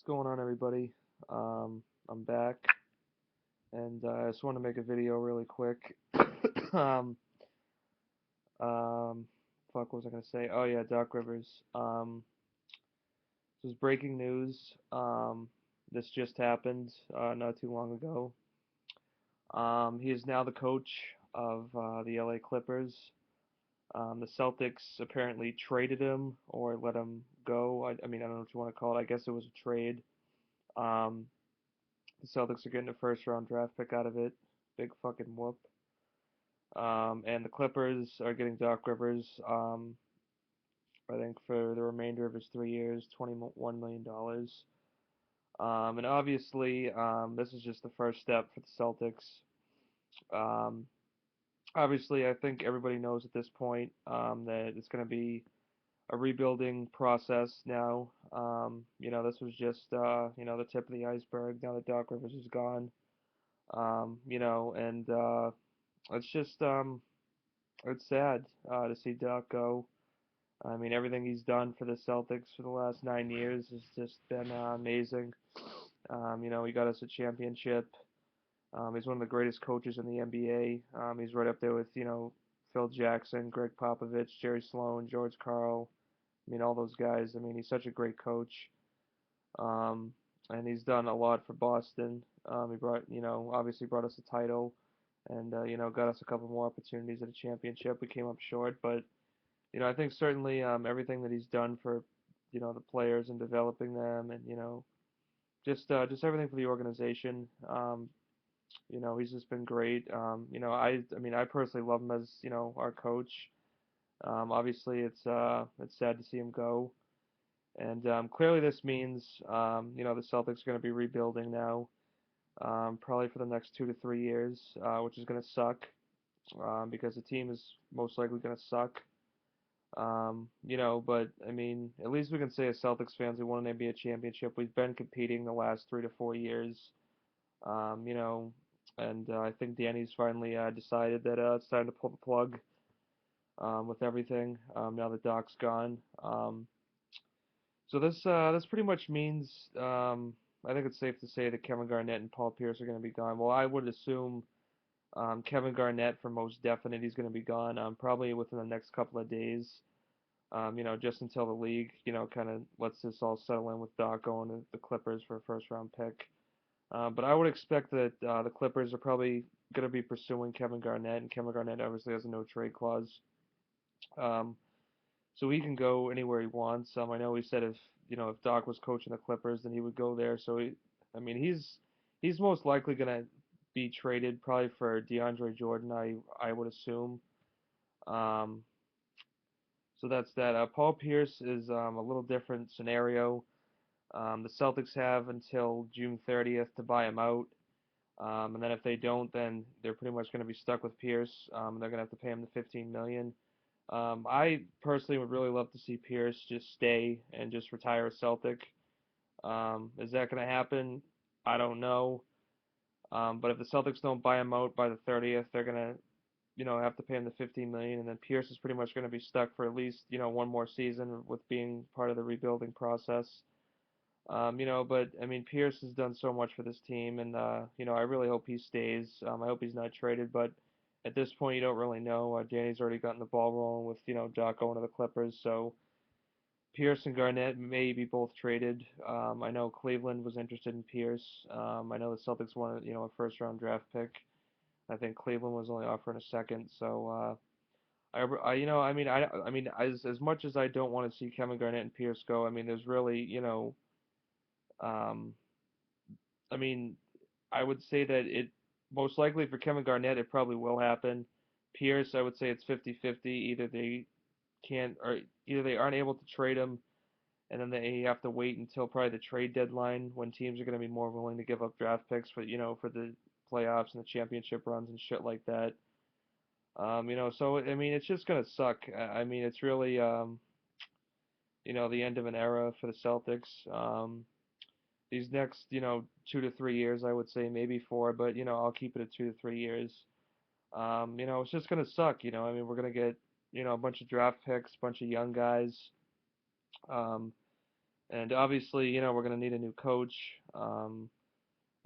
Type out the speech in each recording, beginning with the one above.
going on, everybody? I'm back, and I just want to make a video really quick. um, um, Fuck, what was I gonna say? Oh yeah, Doc Rivers. This is breaking news. This just happened not too long ago. He is now the coach of the LA Clippers. The Celtics apparently traded him or let him go. I don't know what you want to call it. I guess it was a trade. Um, The Celtics are getting a first round draft pick out of it. Big fucking whoop. And the Clippers are getting Doc Rivers, I think, for the remainder of his 3 years, $21 million. And obviously, this is just the first step for the Celtics. Um, Obviously, I think everybody knows at this point that it's going to be a rebuilding process now. This was just, the tip of the iceberg now that Doc Rivers is gone. And it's just it's sad to see Doc go. I mean, everything he's done for the Celtics for the last 9 years has just been amazing. He got us a championship. He's one of the greatest coaches in the NBA. He's right up there with Phil Jackson, Greg Popovich, Jerry Sloan, George Karl. I mean, all those guys. I mean, he's such a great coach. Um, and he's done a lot for Boston. He obviously brought us a title and, got us a couple more opportunities at a championship. We came up short, but, I think certainly everything that he's done for, the players and developing them and, just everything for the organization. He's just been great. I personally love him as, our coach. Obviously, it's sad to see him go. And clearly, this means the Celtics are going to be rebuilding now, probably for the next 2 to 3 years, which is going to suck because the team is most likely going to suck. But I mean, at least we can say as Celtics fans, we won an NBA championship. We've been competing the last 3 to 4 years. Um, you know, and I think Danny's finally decided that it's time to pull the plug with everything. Now that Doc's gone. So this pretty much means I think it's safe to say that Kevin Garnett and Paul Pierce are going to be gone. Well, I would assume Kevin Garnett for most definite he's going to be gone probably within the next couple of days. Just until the league kind of lets this all settle in with Doc going to the Clippers for a first round pick. But I would expect that the Clippers are probably going to be pursuing Kevin Garnett, and Kevin Garnett obviously has a no trade clause. Um, so he can go anywhere he wants. I know he said if Doc was coaching the Clippers, then he would go there. I mean, he's most likely gonna be traded probably for DeAndre Jordan. I would assume. Um, so that's that. Paul Pierce is a little different scenario. The Celtics have until June 30th to buy him out. And then if they don't, then they're pretty much going to be stuck with Pierce. They're going to have to pay him the 15 million. I personally would really love to see Pierce just stay and just retire a Celtic. Is that going to happen? I don't know. But if the Celtics don't buy him out by the 30th, they're going to, have to pay him the 15 million, and then Pierce is pretty much going to be stuck for at least, one more season with being part of the rebuilding process. But I mean, Pierce has done so much for this team, and I really hope he stays. I hope he's not traded, but at this point, you don't really know. Danny's already gotten the ball rolling with Doc going to the Clippers, so Pierce and Garnett may be both traded. I know Cleveland was interested in Pierce. I know the Celtics wanted a first round draft pick. I think Cleveland was only offering a second, so. As much as I don't want to see Kevin Garnett and Pierce go, I mean, there's really, um, I mean, I would say that it most likely for Kevin Garnett, it probably will happen. Pierce, I would say it's 50-50. Can't or either they aren't able to trade him, and then they have to wait until probably the trade deadline when teams are going to be more willing to give up draft picks for the playoffs and the championship runs and shit like that. So I mean, it's just gonna suck. I mean, it's really the end of an era for the Celtics. These next, 2 to 3 years, I would say maybe four, but I'll keep it at 2 to 3 years. It's just gonna suck. I mean, we're gonna get, a bunch of draft picks, a bunch of young guys. Um, And obviously, we're going to need a new coach. Um,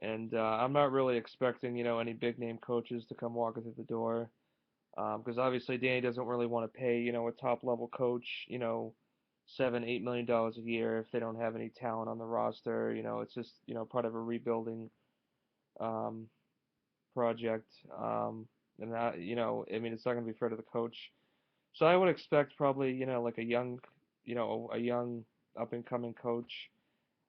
and I'm not really expecting, any big name coaches to come walking through the door. Because obviously Danny doesn't really want to pay, a top level coach, $7, $8 million a year if they don't have any talent on the roster. It's just, part of a rebuilding um, project. And that, I mean, it's not going to be fair to the coach. So I would expect probably, like a young up and coming coach,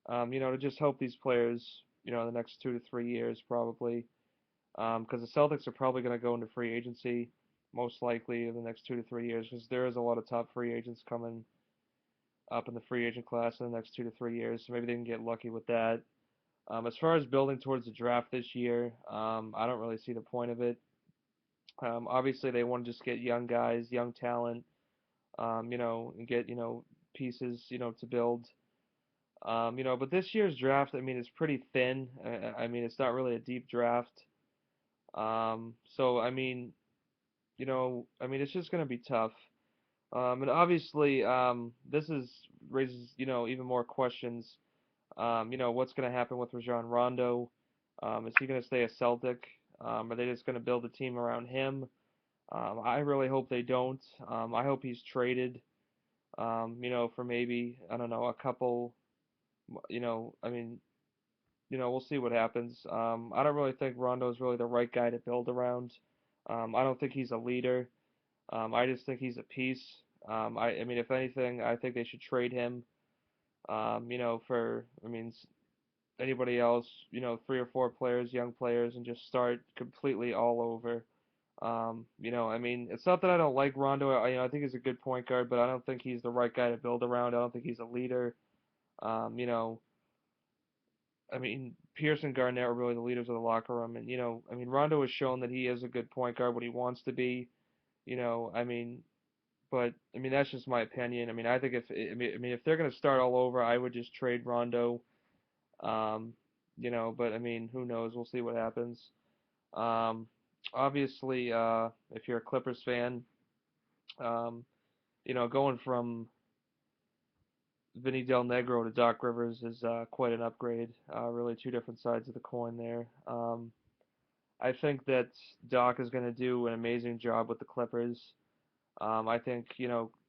to just help these players, in the next 2 to 3 years probably. Because the Celtics are probably going to go into free agency most likely in the next 2 to 3 years because there is a lot of top free agents coming up in the free agent class in the next 2 to 3 years. So maybe they can get lucky with that. As far as building towards the draft this year, I don't really see the point of it. Obviously, they want to just get young guys, young talent, and get, pieces, to build. But this year's draft, I mean, is pretty thin. I mean, it's not really a deep draft. So I mean, it's just gonna be tough. And obviously, this is raises, even more questions. What's gonna happen with Rajon Rondo? Is he gonna stay a Celtic? Are they just gonna build a team around him? I really hope they don't. I hope he's traded. For maybe, I don't know, a couple. I mean, we'll see what happens. I don't really think Rondo's really the right guy to build around. I don't think he's a leader. I just think he's a piece. I mean, if anything, I think they should trade him. For I mean, anybody else, 3 or 4 players, young players, and just start completely all over. I mean, it's not that I don't like Rondo. I think he's a good point guard, but I don't think he's the right guy to build around. I don't think he's a leader. Um, you know, I mean, Pierce and Garnett are really the leaders of the locker room, and I mean, Rondo has shown that he is a good point guard when he wants to be. I mean, but I mean that's just my opinion. I mean, I think if they're gonna start all over, I would just trade Rondo. Um, but I mean, who knows? We'll see what happens. Um, obviously, if you're a Clippers fan, um, going from Vinny Del Negro to Doc Rivers is quite an upgrade. Really, two different sides of the coin there. I think that Doc is going to do an amazing job with the Clippers. I think,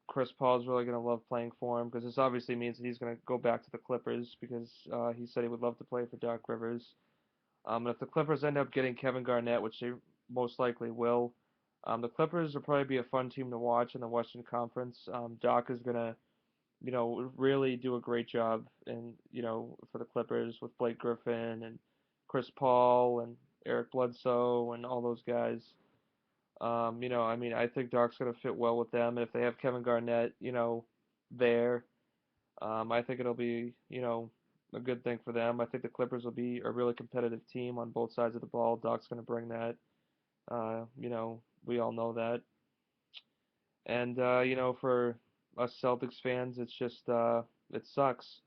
Chris Paul is really going to love playing for him because this obviously means that he's going to go back to the Clippers because he said he would love to play for Doc Rivers. And if the Clippers end up getting Kevin Garnett, which they most likely will, the Clippers will probably be a fun team to watch in the Western Conference. Doc is going to, really do a great job for the Clippers with Blake Griffin and Chris Paul and Eric Bledsoe and all those guys. I mean, I think Doc's going to fit well with them. And if they have Kevin Garnett, there, I think it'll be, a good thing for them. I think the Clippers will be a really competitive team on both sides of the ball. Doc's going to bring that. We all know that. And, for us Celtics fans, it's just, it sucks.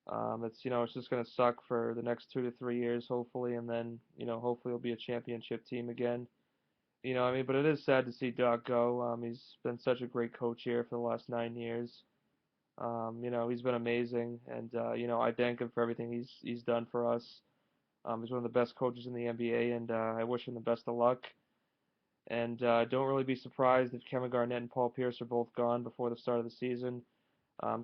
It's just going to suck for the next 2 to 3 years, hopefully, and then, hopefully it'll be a championship team again. I mean, but it is sad to see Doc go. He's been such a great coach here for the last 9 years. He's been amazing, and I thank him for everything he's done for us. He's one of the best coaches in the NBA, and I wish him the best of luck. And don't really be surprised if Kevin Garnett and Paul Pierce are both gone before the start of the season.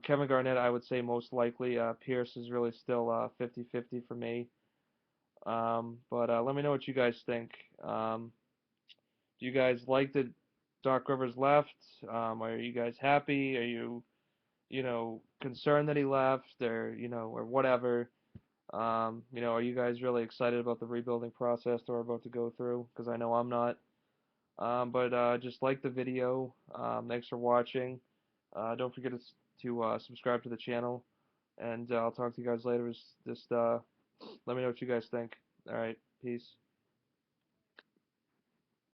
Kevin Garnett, I would say most likely. Pierce is really still 50-50 for me. But let me know what you guys think. Do you guys like that Doc Rivers left? Are you guys happy? Are you, concerned that he left or whatever? Are you guys really excited about the rebuilding process that we're about to go through? Because I know I'm not. But just like the video. Thanks for watching. Don't forget to subscribe to the channel. And I'll talk to you guys later. Just let me know what you guys think. All right, peace.